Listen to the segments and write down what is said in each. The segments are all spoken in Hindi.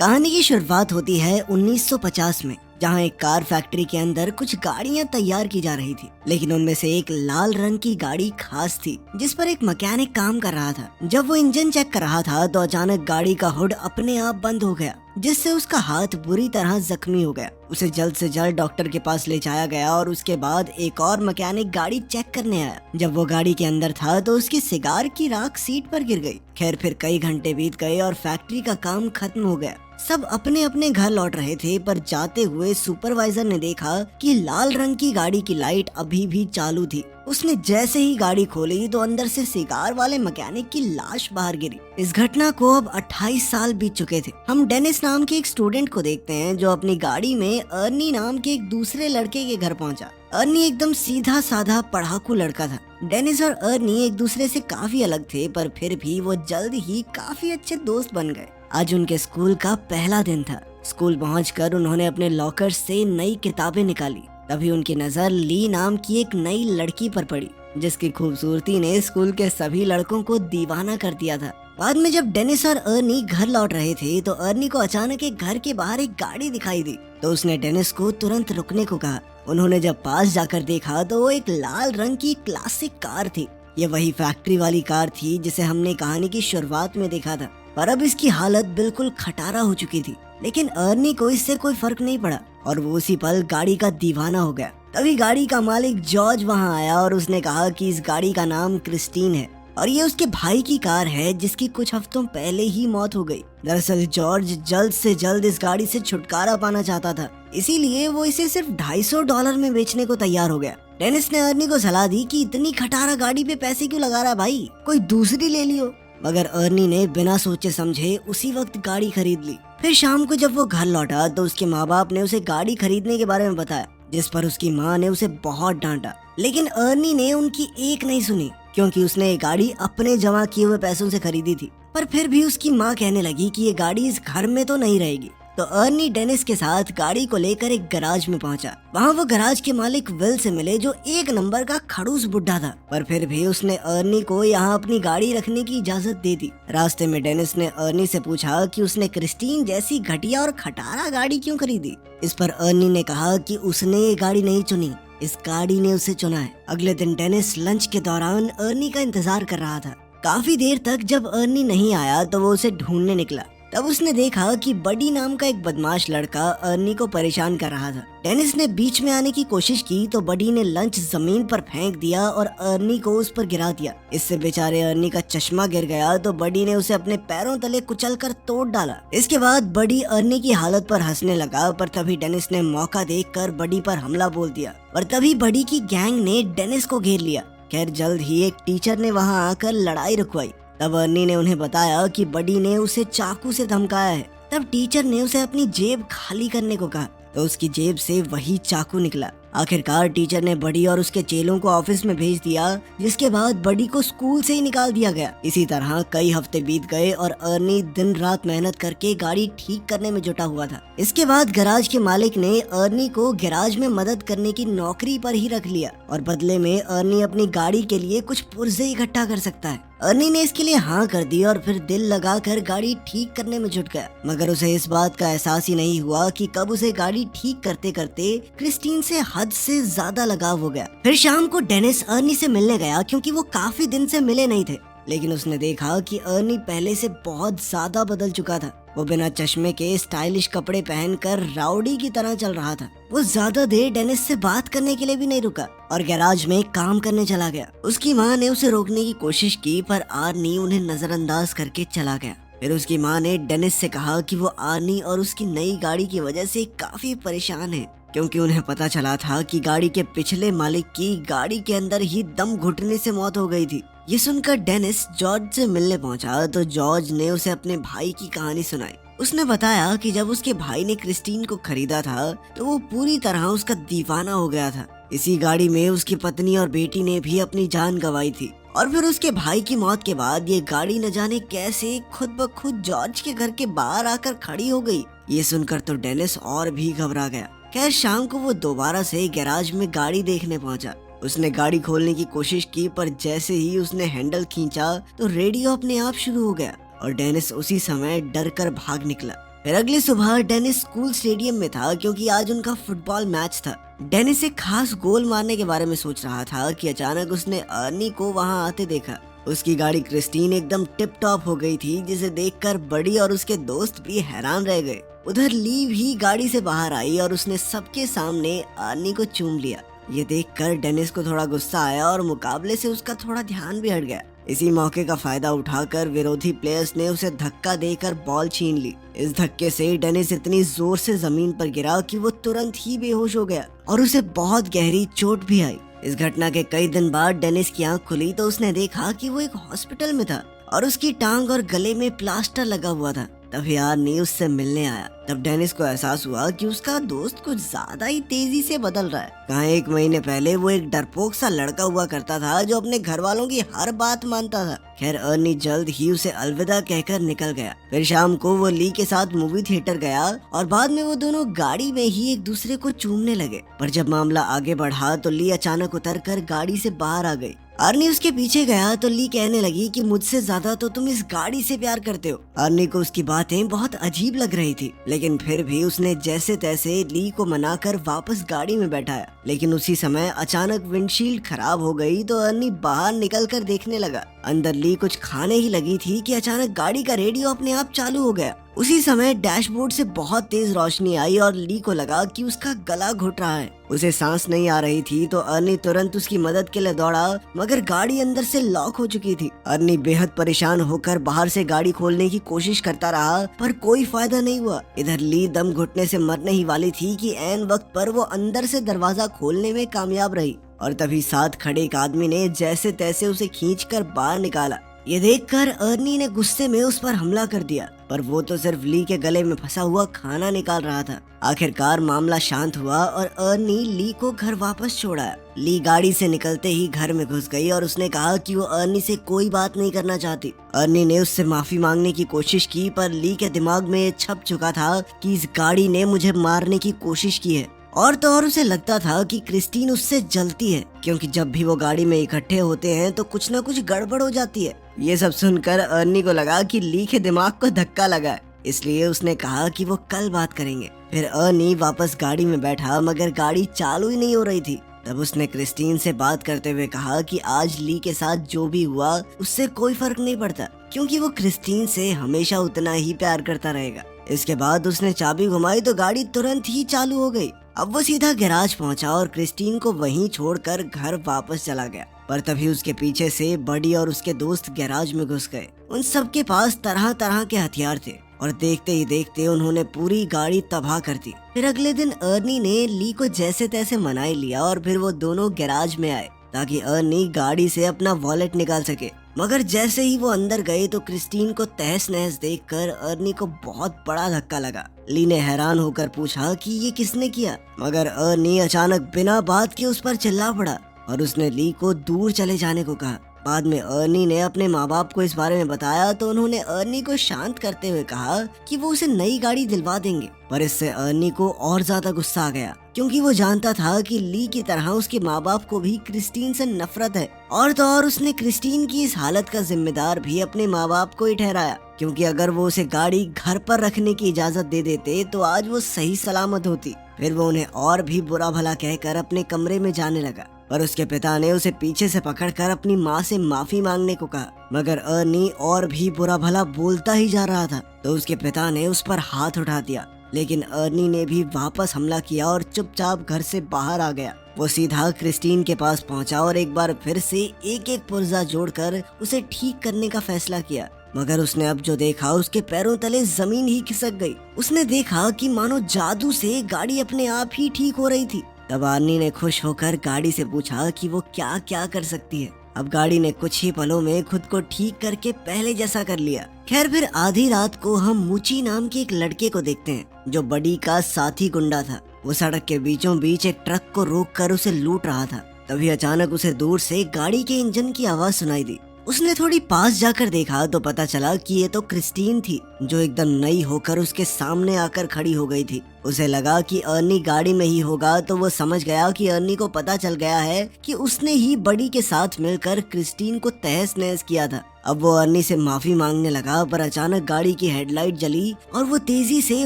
कहानी की शुरुआत होती है 1950 में, जहां एक कार फैक्ट्री के अंदर कुछ गाड़ियां तैयार की जा रही थी। लेकिन उनमें से एक लाल रंग की गाड़ी खास थी, जिस पर एक मैकेनिक काम कर रहा था। जब वो इंजन चेक कर रहा था तो अचानक गाड़ी का हुड अपने आप बंद हो गया, जिससे उसका हाथ बुरी तरह जख्मी हो गया। उसे जल्द से जल्द डॉक्टर के पास ले जाया गया और उसके बाद एक और मैकेनिक गाड़ी चेक करने आया। जब वो गाड़ी के अंदर था तो उसकी सिगार की राख सीट पर गिर गई। खैर, फिर कई घंटे बीत गए और फैक्ट्री का काम खत्म हो गया। सब अपने अपने घर लौट रहे थे, पर जाते हुए सुपरवाइजर ने देखा कि लाल रंग की गाड़ी की लाइट अभी भी चालू थी। उसने जैसे ही गाड़ी खोली तो अंदर से सिगार वाले मैकेनिक की लाश बाहर गिरी। इस घटना को अब 28 साल बीत चुके थे। हम डेनिस नाम के एक स्टूडेंट को देखते हैं जो अपनी गाड़ी में अर्नी नाम के एक दूसरे लड़के के घर पहुंचा। अर्नी एकदम सीधा साधा पढ़ाकू लड़का था। डेनिस और अर्नी एक दूसरे से काफी अलग थे, पर फिर भी वो जल्द ही काफी अच्छे दोस्त बन गए। आज उनके स्कूल का पहला दिन था। स्कूल पहुंचकर उन्होंने अपने लॉकर से नई किताबें निकाली। तभी उनकी नजर ली नाम की एक नई लड़की पर पड़ी, जिसकी खूबसूरती ने स्कूल के सभी लड़कों को दीवाना कर दिया था। बाद में जब डेनिस और अर्नी घर लौट रहे थे तो अर्नी को अचानक एक घर के बाहर एक गाड़ी दिखाई दी, तो उसने डेनिस को तुरंत रुकने को कहा। उन्होंने जब पास जाकर देखा तो वो एक लाल रंग की क्लासिक कार थी। ये वही फैक्ट्री वाली कार थी जिसे हमने कहानी की शुरुआत में देखा था, पर अब इसकी हालत बिल्कुल खटारा हो चुकी थी। लेकिन अर्नी को इससे कोई फर्क नहीं पड़ा और वो उसी पल गाड़ी का दीवाना हो गया। तभी गाड़ी का मालिक जॉर्ज वहां आया और उसने कहा कि इस गाड़ी का नाम क्रिस्टीन है और ये उसके भाई की कार है, जिसकी कुछ हफ्तों पहले ही मौत हो गई। दरअसल जॉर्ज जल्द से जल्द इस गाड़ी से छुटकारा पाना चाहता था, इसीलिए वो इसे सिर्फ $250 में बेचने को तैयार हो गया। डेनिस ने अर्नी को सलाह दी कि इतनी खटारा गाड़ी पे पैसे क्यों लगा रहा भाई, कोई दूसरी ले लियो। मगर अर्नी ने बिना सोचे समझे उसी वक्त गाड़ी खरीद ली। फिर शाम को जब वो घर लौटा तो उसके माँ बाप ने उसे गाड़ी खरीदने के बारे में बताया, जिस पर उसकी माँ ने उसे बहुत डांटा। लेकिन अर्नी ने उनकी एक नहीं सुनी, क्योंकि उसने ये गाड़ी अपने जमा किए हुए पैसों से खरीदी थी। पर फिर भी उसकी माँ कहने लगी कि ये गाड़ी इस घर में तो नहीं रहेगी। तो अर्नी डेनिस के साथ गाड़ी को लेकर एक गराज में पहुंचा। वहाँ वो गराज के मालिक विल से मिले, जो एक नंबर का खड़ूस बुड्ढा था, पर फिर भी उसने अर्नी को यहाँ अपनी गाड़ी रखने की इजाजत दे दी। रास्ते में डेनिस ने अर्नी से पूछा कि उसने क्रिस्टीन जैसी घटिया और खटारा गाड़ी क्यों खरीदी। इस पर अर्नी ने कहा कि उसने ये गाड़ी नहीं चुनी, इस गाड़ी ने उसे चुना है। अगले दिन डेनिस लंच के दौरान अर्नी का इंतजार कर रहा था। काफी देर तक जब अर्नी नहीं आया तो वो उसे ढूंढने निकला। तब उसने देखा कि बडी नाम का एक बदमाश लड़का अर्नी को परेशान कर रहा था। डेनिस ने बीच में आने की कोशिश की तो बडी ने लंच जमीन पर फेंक दिया और अर्नी को उस पर गिरा दिया। इससे बेचारे अर्नी का चश्मा गिर गया तो बडी ने उसे अपने पैरों तले कुचलकर तोड़ डाला। इसके बाद बडी अर्नी की हालत पर हंसने लगा, पर तभी डेनिस ने मौका देखकर बडी पर हमला बोल दिया और तभी बडी की गैंग ने डेनिस को घेर लिया। खैर, जल्द ही एक टीचर ने वहाँ आकर लड़ाई रुकवाई। तब अर्नी ने उन्हें बताया कि बडी ने उसे चाकू से धमकाया है। तब टीचर ने उसे अपनी जेब खाली करने को कहा तो उसकी जेब से वही चाकू निकला। आखिरकार टीचर ने बडी और उसके चेलों को ऑफिस में भेज दिया, जिसके बाद बडी को स्कूल से ही निकाल दिया गया। इसी तरह कई हफ्ते बीत गए और अर्नी दिन रात मेहनत करके गाड़ी ठीक करने में जुटा हुआ था। इसके बाद गैराज के मालिक ने अर्नी को गैराज में मदद करने की नौकरी पर ही रख लिया और बदले में अर्नी अपनी गाड़ी के लिए कुछ पुर्जे इकट्ठा कर सकता है। अर्नी ने इसके लिए हाँ कर दी और फिर दिल लगाकर गाड़ी ठीक करने में जुट गया। मगर उसे इस बात का एहसास ही नहीं हुआ कि कब उसे गाड़ी ठीक करते करते क्रिस्टीन से हद से ज्यादा लगाव हो गया। फिर शाम को डेनिस अर्नी से मिलने गया, क्योंकि वो काफी दिन से मिले नहीं थे। लेकिन उसने देखा कि अर्नी पहले से बहुत ज्यादा बदल चुका था। वो बिना चश्मे के स्टाइलिश कपड़े पहनकर राउडी की तरह चल रहा था। वो ज्यादा देर डेनिस से बात करने के लिए भी नहीं रुका और गैराज में काम करने चला गया। उसकी माँ ने उसे रोकने की कोशिश की, पर अर्नी उन्हें नजरअंदाज करके चला गया। फिर उसकी माँ ने डेनिस से कहा कि वो अर्नी और उसकी नई गाड़ी की वजह से काफी परेशान है, क्योंकि उन्हें पता चला था कि गाड़ी के पिछले मालिक की गाड़ी के अंदर ही दम घुटने से मौत हो गई थी। ये सुनकर डेनिस जॉर्ज से मिलने पहुंचा तो जॉर्ज ने उसे अपने भाई की कहानी सुनाई। उसने बताया कि जब उसके भाई ने क्रिस्टीन को खरीदा था तो वो पूरी तरह उसका दीवाना हो गया था। इसी गाड़ी में उसकी पत्नी और बेटी ने भी अपनी जान गंवाई थी और फिर उसके भाई की मौत के बाद ये गाड़ी न जाने कैसे खुद ब खुद जॉर्ज के घर के बाहर आकर खड़ी हो गई। ये सुनकर तो डेनिस और भी घबरा गया। खैर, शाम को वो दोबारा से गैराज में गाड़ी देखने पहुंचा। उसने गाड़ी खोलने की कोशिश की, पर जैसे ही उसने हैंडल खींचा तो रेडियो अपने आप शुरू हो गया और डेनिस उसी समय डर कर भाग निकला। फिर अगली सुबह डेनिस स्कूल स्टेडियम में था क्योंकि आज उनका फुटबॉल मैच था। डेनिस एक खास गोल मारने के बारे में सोच रहा था कि अचानक उसने अर्नी को वहां आते देखा। उसकी गाड़ी क्रिस्टीन एकदम टिप टॉप हो गई थी, जिसे देखकर बड़ी और उसके दोस्त भी हैरान रह गए। उधर ली भी गाड़ी से बाहर आई और उसने सबके सामने अर्नी को चूम लिया। ये देखकर डेनिस को थोड़ा गुस्सा आया और मुकाबले से उसका थोड़ा ध्यान भी हट गया। इसी मौके का फायदा उठाकर विरोधी प्लेयर्स ने उसे धक्का देकर बॉल छीन ली। इस धक्के से डेनिस इतनी जोर से जमीन पर गिरा कि वो तुरंत ही बेहोश हो गया और उसे बहुत गहरी चोट भी आई। इस घटना के कई दिन बाद डेनिस की आंख खुली तो उसने देखा कि वो एक हॉस्पिटल में था और उसकी टांग और गले में प्लास्टर लगा हुआ था। तभी आर्नी उससे मिलने आया। तब डेनिस को एहसास हुआ कि उसका दोस्त कुछ ज्यादा ही तेजी से बदल रहा है। कहाँ 1 महीने पहले वो एक डरपोक सा लड़का हुआ करता था जो अपने घर वालों की हर बात मानता था। खैर अर्नी जल्द ही उसे अलविदा कहकर निकल गया। फिर शाम को वो ली के साथ मूवी थिएटर गया और बाद में वो दोनों गाड़ी में ही एक दूसरे को चूमने लगे। पर जब मामला आगे बढ़ा तो ली अचानक उतरकर गाड़ी से बाहर आ गई। अर्नी उसके पीछे गया तो ली कहने लगी कि मुझसे ज्यादा तो तुम इस गाड़ी से प्यार करते हो। अर्नी को उसकी बातें बहुत अजीब लग रही थी, लेकिन फिर भी उसने जैसे तैसे ली को मनाकर वापस गाड़ी में बैठाया। लेकिन उसी समय अचानक विंडशील्ड खराब हो गई तो अर्नी बाहर निकलकर देखने लगा। अंदर ली कुछ खाने ही लगी थी कि अचानक गाड़ी का रेडियो अपने आप चालू हो गया। उसी समय डैशबोर्ड से बहुत तेज रोशनी आई और ली को लगा कि उसका गला घुट रहा है। उसे सांस नहीं आ रही थी तो अर्नी तुरंत उसकी मदद के लिए दौड़ा, मगर गाड़ी अंदर से लॉक हो चुकी थी। अर्नी बेहद परेशान होकर बाहर से गाड़ी खोलने की कोशिश करता रहा, पर कोई फायदा नहीं हुआ। इधर ली दम घुटने से मरने ही वाली थी कि ऐन वक्त पर वो अंदर से दरवाजा खोलने में कामयाब रही और तभी साथ खड़े एक आदमी ने जैसे तैसे उसे खींचकर बाहर निकाला। ये देखकर अर्नी ने गुस्से में उस पर हमला कर दिया, पर वो तो सिर्फ ली के गले में फंसा हुआ खाना निकाल रहा था। आखिरकार मामला शांत हुआ और अर्नी ली को घर वापस छोड़ा। ली गाड़ी से निकलते ही घर में घुस गई और उसने कहा कि वो अर्नी से कोई बात नहीं करना चाहती। अर्नी ने उससे माफी मांगने की कोशिश की, पर ली के दिमाग में छप चुका था कि इस गाड़ी ने मुझे मारने की कोशिश की है। और तो और उसे लगता था कि क्रिस्टीन उससे जलती है, क्योंकि जब भी वो गाड़ी में इकट्ठे होते हैं तो कुछ न कुछ गड़बड़ हो जाती है। ये सब सुनकर अर्नी को लगा कि ली के दिमाग को धक्का लगा है, इसलिए उसने कहा कि वो कल बात करेंगे। फिर अर्नी वापस गाड़ी में बैठा, मगर गाड़ी चालू ही नहीं हो रही थी। तब उसने क्रिस्टीन से बात करते हुए कहा कि आज ली के साथ जो भी हुआ उससे कोई फर्क नहीं पड़ता, क्योंकि वो क्रिस्टीन से हमेशा उतना ही प्यार करता रहेगा। इसके बाद उसने चाबी घुमाई तो गाड़ी तुरंत ही चालू हो गई। अब वो सीधा गैराज पहुंचा और क्रिस्टीन को वहीं छोड़कर घर वापस चला गया। पर तभी उसके पीछे से बडी और उसके दोस्त गैराज में घुस गए। उन सबके पास तरह तरह के हथियार थे और देखते ही देखते उन्होंने पूरी गाड़ी तबाह कर दी। फिर अगले दिन अर्नी ने ली को जैसे तैसे मना ही लिया और फिर वो दोनों गैराज में आए ताकि अर्नी गाड़ी से अपना वॉलेट निकाल सके। मगर जैसे ही वो अंदर गए तो क्रिस्टीन को तहस नहस देखकर अर्नी को बहुत बड़ा धक्का लगा। ली ने हैरान होकर पूछा कि ये किसने किया, मगर अर्नी अचानक बिना बात के उस पर चिल्ला पड़ा और उसने ली को दूर चले जाने को कहा। बाद में अर्नी ने अपने माँ बाप को इस बारे में बताया तो उन्होंने अर्नी को शांत करते हुए कहा कि वो उसे नई गाड़ी दिलवा देंगे। पर इससे अर्नी को और ज्यादा गुस्सा आ गया, क्योंकि वो जानता था कि ली की तरह उसके माँ बाप को भी क्रिस्टीन से नफरत है। और तो और उसने क्रिस्टीन की इस हालत का जिम्मेदार भी अपने माँ बाप को ही ठहराया, क्योंकि अगर वो उसे गाड़ी घर पर रखने की इजाजत दे देते तो आज वो सही सलामत होती। फिर वो उन्हें और भी बुरा भला कहकर अपने कमरे में जाने लगा, पर उसके पिता ने उसे पीछे से पकड़कर अपनी माँ से माफी मांगने को कहा। मगर अर्नी और भी बुरा भला बोलता ही जा रहा था तो उसके पिता ने उस पर हाथ उठा दिया, लेकिन अर्नी ने भी वापस हमला किया और चुपचाप घर से बाहर आ गया। वो सीधा क्रिस्टीन के पास पहुंचा और एक बार फिर से एक एक पुर्जा जोड़कर उसे ठीक करने का फैसला किया। मगर उसने अब जो देखा उसके पैरों तले जमीन ही खिसक गई। उसने देखा कि मानो जादू से गाड़ी अपने आप ही ठीक हो रही थी। तब अर्नी ने खुश होकर गाड़ी से पूछा कि वो क्या क्या कर सकती है। अब गाड़ी ने कुछ ही पलों में खुद को ठीक करके पहले जैसा कर लिया। खैर फिर आधी रात को हम मुची नाम के एक लड़के को देखते हैं जो बडी का साथी गुंडा था। वो सड़क के बीचों बीच एक ट्रक को रोककर उसे लूट रहा था। तभी अचानक उसे दूर से गाड़ी के इंजन की आवाज सुनाई दी। उसने थोड़ी पास जाकर देखा तो पता चला कि ये तो क्रिस्टीन थी, जो एकदम नई होकर उसके सामने आकर खड़ी हो गई थी। उसे लगा कि अर्नी गाड़ी में ही होगा तो वो समझ गया कि अर्नी को पता चल गया है कि उसने ही बडी के साथ मिलकर क्रिस्टीन को तहस नहस किया था। अब वो अर्नी से माफी मांगने लगा, पर अचानक गाड़ी की हेडलाइट जली और वो तेजी से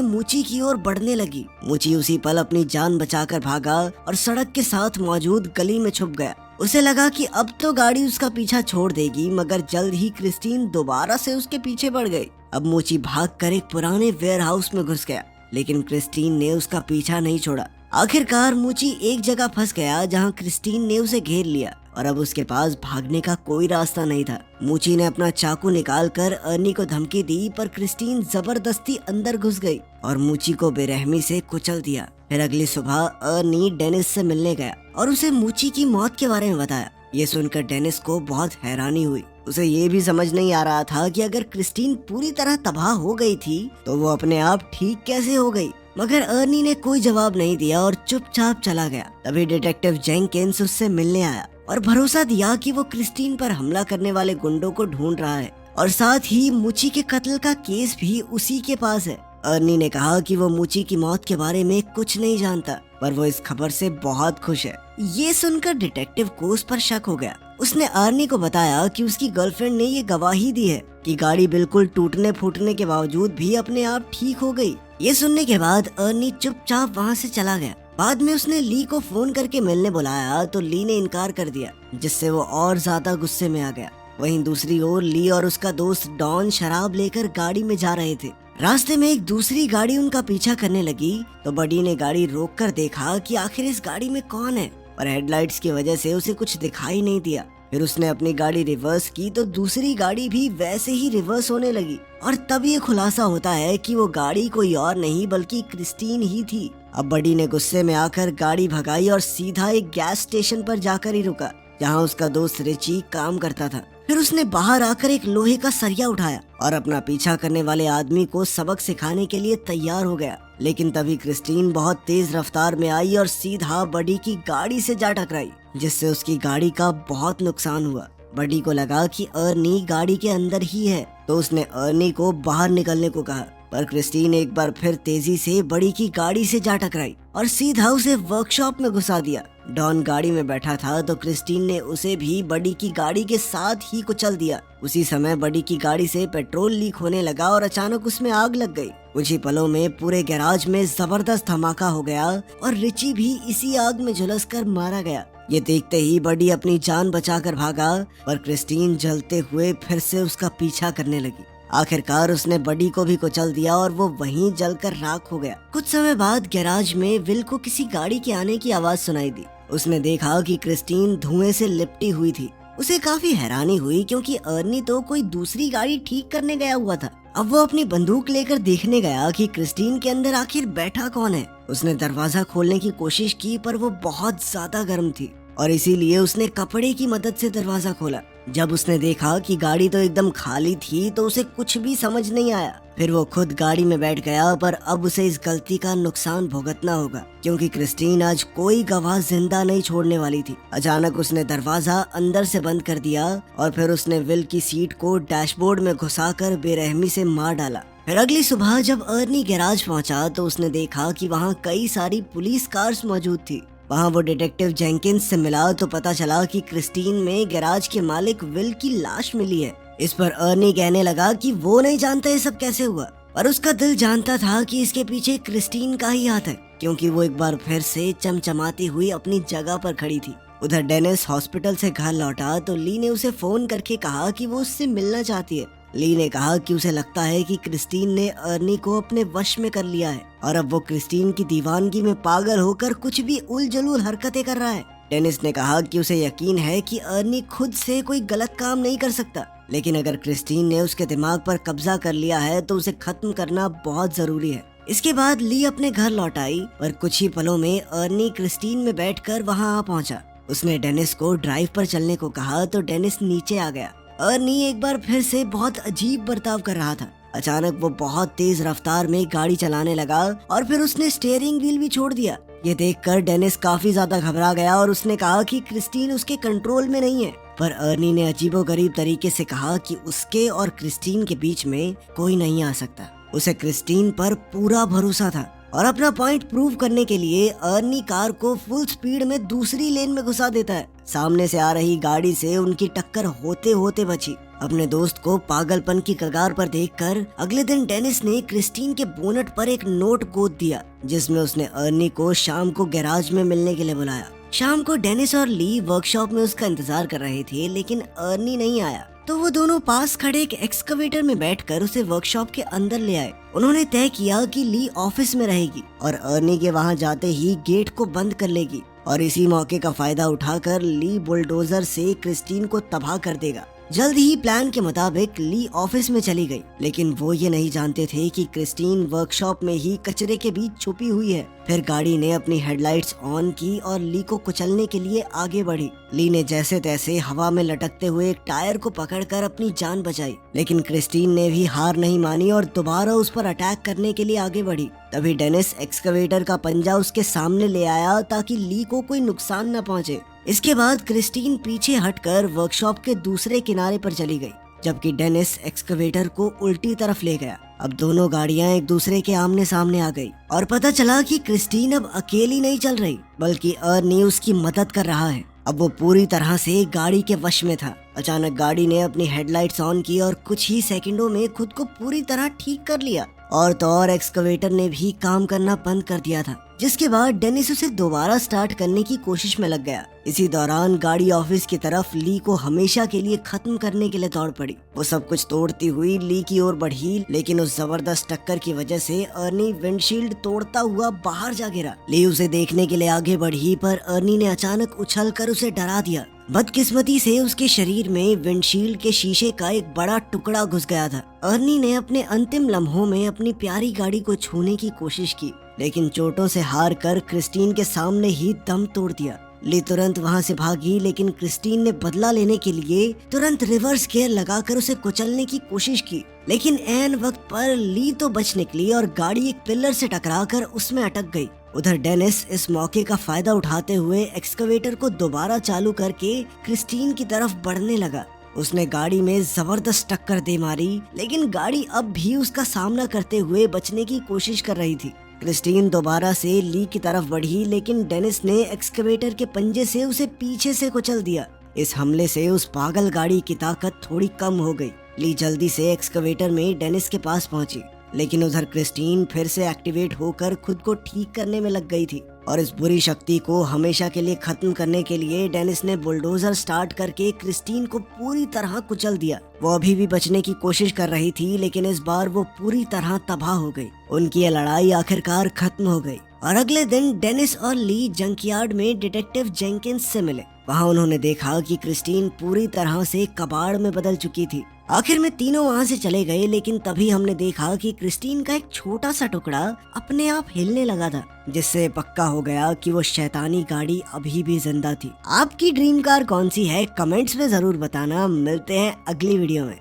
मूची की ओर बढ़ने लगी। मूची उसी पल अपनी जान बचाकर भागा और सड़क के साथ मौजूद गली में छुप गया। उसे लगा कि अब तो गाड़ी उसका पीछा छोड़ देगी, मगर जल्द ही क्रिस्टीन दोबारा से उसके पीछे पड़ गई। अब मूची भागकर एक पुराने वेयर हाउस में घुस गया, लेकिन क्रिस्टीन ने उसका पीछा नहीं छोड़ा। आखिरकार मूची एक जगह फंस गया जहां क्रिस्टीन ने उसे घेर लिया और अब उसके पास भागने का कोई रास्ता नहीं था। मूची ने अपना चाकू निकालकर अर्नी को धमकी दी, पर क्रिस्टीन जबरदस्ती अंदर घुस गई और मूची को बेरहमी से कुचल दिया। फिर अगली सुबह अर्नी डेनिस से मिलने गया और उसे मूची की मौत के बारे में बताया। ये सुनकर डेनिस को बहुत हैरानी हुई। उसे ये भी समझ नहीं आ रहा था कि अगर क्रिस्टीन पूरी तरह तबाह हो गई थी तो वो अपने आप ठीक कैसे हो गई। मगर अर्नी ने कोई जवाब नहीं दिया और चुपचाप चला गया। तभी डिटेक्टिव जेंकिंस उससे मिलने आया और भरोसा दिया कि वो क्रिस्टीन पर हमला करने वाले गुंडों को ढूंढ रहा है और साथ ही मूची के कत्ल का केस भी उसी के पास है। अर्नी ने कहा कि वो मूची की मौत के बारे में कुछ नहीं जानता, पर वो इस खबर से बहुत खुश है। ये सुनकर डिटेक्टिव को उस पर शक हो गया। उसने अर्नी को बताया कि उसकी गर्लफ्रेंड ने ये गवाही दी है कि गाड़ी बिल्कुल टूटने फूटने के बावजूद भी अपने आप ठीक हो गई। ये सुनने के बाद अर्नी चुपचाप वहाँ से चला गया। बाद में उसने ली को फोन करके मिलने बुलाया तो ली ने इनकार कर दिया, जिससे वो और ज्यादा गुस्से में आ गया। वहीं दूसरी ओर ली और उसका दोस्त डॉन शराब लेकर गाड़ी में जा रहे थे। रास्ते में एक दूसरी गाड़ी उनका पीछा करने लगी तो बडी ने गाड़ी रोककर देखा कि आखिर इस गाड़ी में कौन है, पर हेडलाइट्स की वजह से उसे कुछ दिखाई नहीं दिया। फिर उसने अपनी गाड़ी रिवर्स की तो दूसरी गाड़ी भी वैसे ही रिवर्स होने लगी और तब ये खुलासा होता है कि वो गाड़ी कोई और नहीं बल्कि क्रिस्टीन ही थी। अब बडी ने गुस्से में आकर गाड़ी भगाई और सीधा एक गैस स्टेशन पर जाकर ही रुका जहाँ उसका दोस्त रिची काम करता था। फिर उसने बाहर आकर एक लोहे का सरिया उठाया और अपना पीछा करने वाले आदमी को सबक सिखाने के लिए तैयार हो गया। लेकिन तभी क्रिस्टीन बहुत तेज रफ्तार में आई और सीधा बडी की गाड़ी से जा टकराई, जिससे उसकी गाड़ी का बहुत नुकसान हुआ। बडी को लगा कि अर्नी गाड़ी के अंदर ही है तो उसने अर्नी को बाहर निकलने को कहा, पर क्रिस्टीन एक बार फिर तेजी से बडी की गाड़ी से जा टकराई और सीधा उसे वर्कशॉप में घुसा दिया। डॉन गाड़ी में बैठा था तो क्रिस्टीन ने उसे भी बडी की गाड़ी के साथ ही कुचल दिया। उसी समय बडी की गाड़ी से पेट्रोल लीक होने लगा और अचानक उसमें आग लग गई। कुछ ही पलों में पूरे गैराज में जबरदस्त धमाका हो गया और रिची भी इसी आग में झुलसकर मारा गया। ये देखते ही बडी अपनी जान बचाकर भागा, पर क्रिस्टीन जलते हुए फिर से उसका पीछा करने लगी। आखिरकार उसने बडी को भी कुचल दिया और वो वहीं जलकर राख हो गया। कुछ समय बाद गैराज में विल को किसी गाड़ी के आने की आवाज सुनाई दी। उसने देखा कि क्रिस्टीन धुएं से लिपटी हुई थी। उसे काफी हैरानी हुई क्योंकि अर्नी तो कोई दूसरी गाड़ी ठीक करने गया हुआ था। अब वो अपनी बंदूक लेकर देखने गया कि क्रिस्टीन के अंदर आखिर बैठा कौन है। उसने दरवाजा खोलने की कोशिश की पर वो बहुत ज्यादा गर्म थी और इसीलिए उसने कपड़े की मदद से दरवाजा खोला। जब उसने देखा कि गाड़ी तो एकदम खाली थी तो उसे कुछ भी समझ नहीं आया। फिर वो खुद गाड़ी में बैठ गया, पर अब उसे इस गलती का नुकसान भुगतना होगा क्योंकि क्रिस्टीन आज कोई गवाह जिंदा नहीं छोड़ने वाली थी। अचानक उसने दरवाजा अंदर से बंद कर दिया और फिर उसने विल की सीट को डैशबोर्ड में घुसाकर बेरहमी से मार डाला। फिर अगली सुबह जब अर्नी गैराज पहुंचा तो उसने देखा कि वहाँ कई सारी पुलिस कार्स मौजूद थी। वहाँ वो डिटेक्टिव जेंकिंस से मिला तो पता चला कि क्रिस्टीन में गैराज के मालिक विल की लाश मिली है। इस पर अर्नी कहने लगा कि वो नहीं जानता ये सब कैसे हुआ, पर उसका दिल जानता था कि इसके पीछे क्रिस्टीन का ही हाथ है क्योंकि वो एक बार फिर से चमचमाती हुई अपनी जगह पर खड़ी थी। उधर डेनिस हॉस्पिटल से घर लौटा तो ली ने उसे फोन करके कहा कि वो उससे मिलना चाहती है। ली ने कहा कि उसे लगता है कि क्रिस्टीन ने अर्नी को अपने वश में कर लिया है और अब वो क्रिस्टीन की दीवानगी में पागल होकर कुछ भी उलझुल हरकतें कर रहा है। डेनिस ने कहा कि उसे यकीन है कि अर्नी खुद से कोई गलत काम नहीं कर सकता, लेकिन अगर क्रिस्टीन ने उसके दिमाग पर कब्जा कर लिया है तो उसे खत्म करना बहुत जरूरी है। इसके बाद ली अपने घर लौट आई, पर कुछ ही पलों में अर्नी क्रिस्टीन में बैठकर वहां आ पहुंचा। उसने डेनिस को ड्राइव पर चलने को कहा तो डेनिस नीचे आ गया। अर्नी एक बार फिर से बहुत अजीब बर्ताव कर रहा था। अचानक वो बहुत तेज रफ्तार में गाड़ी चलाने लगा और फिर उसने स्टीयरिंग व्हील भी छोड़ दिया। ये देखकर डेनिस काफी ज्यादा घबरा गया और उसने कहा कि क्रिस्टीन उसके कंट्रोल में नहीं है, पर अर्नी ने अजीबोगरीब तरीके से कहा कि उसके और क्रिस्टीन के बीच में कोई नहीं आ सकता। उसे क्रिस्टीन पर पूरा भरोसा था और अपना पॉइंट प्रूव करने के लिए अर्नी कार को फुल स्पीड में दूसरी लेन में घुसा देता है। सामने से आ रही गाड़ी से उनकी टक्कर होते होते बची। अपने दोस्त को पागलपन की कगार पर देखकर अगले दिन डेनिस ने क्रिस्टीन के बोनट पर एक नोट गोद दिया, जिसमें उसने अर्नी को शाम को गैराज में मिलने के लिए बुलाया। शाम को डेनिस और ली वर्कशॉप में उसका इंतजार कर रहे थे, लेकिन अर्नी नहीं आया। तो वो दोनों पास खड़े एक एक्सकवेटर में बैठकर उसे वर्कशॉप के अंदर ले आए। उन्होंने तय किया कि ली ऑफिस में रहेगी और अर्नी के वहाँ जाते ही गेट को बंद कर लेगी, और इसी मौके का फायदा उठाकर ली बुलडोजर से क्रिस्टीन को तबाह कर देगा। जल्द ही प्लान के मुताबिक ली ऑफिस में चली गई, लेकिन वो ये नहीं जानते थे कि क्रिस्टीन वर्कशॉप में ही कचरे के बीच छुपी हुई है। फिर गाड़ी ने अपनी हेडलाइट्स ऑन की और ली को कुचलने के लिए आगे बढ़ी। ली ने जैसे तैसे हवा में लटकते हुए एक टायर को पकड़कर अपनी जान बचाई, लेकिन क्रिस्टीन ने भी हार नहीं मानी और दोबारा उस पर अटैक करने के लिए आगे बढ़ी। तभी डेनिस एक्सकवेटर का पंजा उसके सामने ले आया ताकि ली को कोई नुकसान न पहुंचे। इसके बाद क्रिस्टीन पीछे हटकर वर्कशॉप के दूसरे किनारे पर चली गई, जबकि डेनिस एक्सकवेटर को उल्टी तरफ ले गया। अब दोनों गाड़ियां एक दूसरे के आमने सामने आ गई और पता चला कि क्रिस्टीन अब अकेली नहीं चल रही, बल्कि अर्नी उसकी मदद कर रहा है। अब वो पूरी तरह से गाड़ी के वश में था। अचानक गाड़ी ने अपनी हेडलाइट्स ऑन की और कुछ ही सेकंडों में खुद को पूरी तरह ठीक कर लिया। और तो और एक्सकवेटर ने भी काम करना बंद कर दिया था, जिसके बाद डेनिस उसे दोबारा स्टार्ट करने की कोशिश में लग गया। इसी दौरान गाड़ी ऑफिस की तरफ ली को हमेशा के लिए खत्म करने के लिए दौड़ पड़ी। वो सब कुछ तोड़ती हुई ली की ओर बढ़ी, लेकिन उस जबरदस्त टक्कर की वजह से अर्नी विंडशील्ड तोड़ता हुआ बाहर जा गिरा। ली उसे देखने के लिए आगे बढ़ी, पर अर्नी ने अचानक उछलकर उसे डरा दिया। बदकिस्मती से उसके शरीर में विंडशील्ड के शीशे का एक बड़ा टुकड़ा घुस गया था। अर्नी ने अपने अंतिम लम्हों में अपनी प्यारी गाड़ी को छूने की कोशिश की, लेकिन चोटों से हार कर क्रिस्टीन के सामने ही दम तोड़ दिया। ली तुरंत वहां से भागी, लेकिन क्रिस्टीन ने बदला लेने के लिए तुरंत रिवर्स गियर लगाकर उसे कुचलने की कोशिश की, लेकिन ऐन वक्त पर ली तो बच निकली और गाड़ी एक पिलर से टकराकर उसमें अटक गई। उधर डेनिस इस मौके का फायदा उठाते हुए एक्सकवेटर को दोबारा चालू करके क्रिस्टीन की तरफ बढ़ने लगा। उसने गाड़ी में जबरदस्त टक्कर दे मारी, लेकिन गाड़ी अब भी उसका सामना करते हुए बचने की कोशिश कर रही थी। क्रिस्टीन दोबारा से ली की तरफ बढ़ी, लेकिन डेनिस ने एक्सकवेटर के पंजे से उसे पीछे से कुचल दिया। इस हमले से उस पागल गाड़ी की ताकत थोड़ी कम हो गई। ली जल्दी से एक्सकवेटर में डेनिस के पास पहुंची, लेकिन उधर क्रिस्टीन फिर से एक्टिवेट होकर खुद को ठीक करने में लग गई थी। और इस बुरी शक्ति को हमेशा के लिए खत्म करने के लिए डेनिस ने बुलडोजर स्टार्ट करके क्रिस्टीन को पूरी तरह कुचल दिया। वो अभी भी बचने की कोशिश कर रही थी, लेकिन इस बार वो पूरी तरह तबाह हो गई। उनकी ये लड़ाई आखिरकार खत्म हो गई और अगले दिन डेनिस और ली जंकयार्ड में डिटेक्टिव जेंकिंस से मिले। वहाँ उन्होंने देखा कि क्रिस्टीन पूरी तरह से कबाड़ में बदल चुकी थी। आखिर में तीनों वहाँ से चले गए, लेकिन तभी हमने देखा कि क्रिस्टीन का एक छोटा सा टुकड़ा अपने आप हिलने लगा था, जिससे पक्का हो गया कि वो शैतानी गाड़ी अभी भी जिंदा थी। आपकी ड्रीम कार कौन सी है? कमेंट्स में जरूर बताना। मिलते हैं अगली वीडियो में।